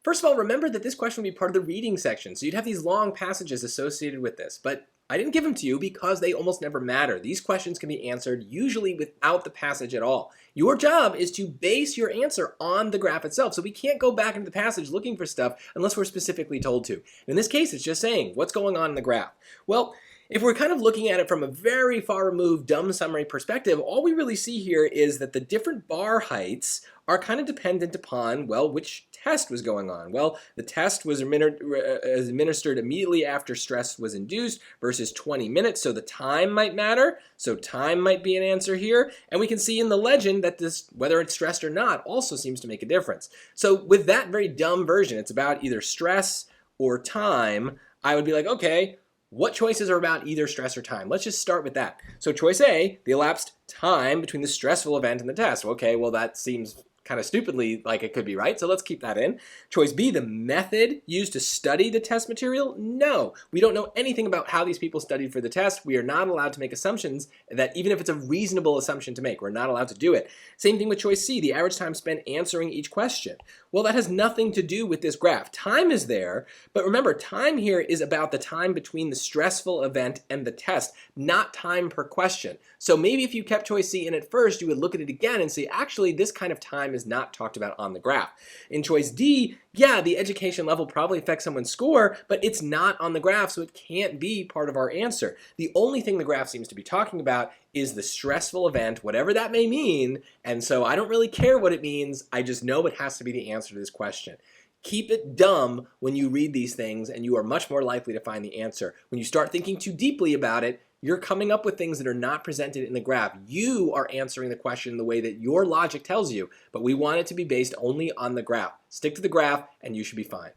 First of all, remember that this question would be part of the reading section, so you'd have these long passages associated with this, but I didn't give them to you because they almost never matter. These questions can be answered usually without the passage at all. Your job is to base your answer on the graph itself, so we can't go back into the passage looking for stuff unless we're specifically told to. In this case, it's just saying, what's going on in the graph? Well, if we're kind of looking at it from a very far removed dumb summary perspective, all we really see here is that the different bar heights are kind of dependent upon, well, which test was going on. Well, the test was administered immediately after stress was induced versus 20 minutes, so the time might matter. So time might be an answer here. And we can see in the legend that this, whether it's stressed or not, also seems to make a difference. So with that very dumb version, it's about either stress or time, I would be like, okay, what choices are about either stress or time? Let's just start with that. So choice A, the elapsed time between the stressful event and the test. Okay, well that seems kind of stupidly like it could be right, so let's keep that in. Choice B, the method used to study the test material. No, we don't know anything about how these people studied for the test. We are not allowed to make assumptions that even if it's a reasonable assumption to make, we're not allowed to do it. Same thing with choice C, the average time spent answering each question. Well, that has nothing to do with this graph. Time is there, but remember, time here is about the time between the stressful event and the test, not time per question. So maybe if you kept choice C in at first, you would look at it again and say, actually, this kind of time is not talked about on the graph. In choice D, yeah, the education level probably affects someone's score, but it's not on the graph, so it can't be part of our answer. The only thing the graph seems to be talking about is the stressful event, whatever that may mean, and so I don't really care what it means, I just know it has to be the answer to this question. Keep it dumb when you read these things, and you are much more likely to find the answer. When you start thinking too deeply about it, you're coming up with things that are not presented in the graph. You are answering the question the way that your logic tells you, but we want it to be based only on the graph. Stick to the graph, and you should be fine.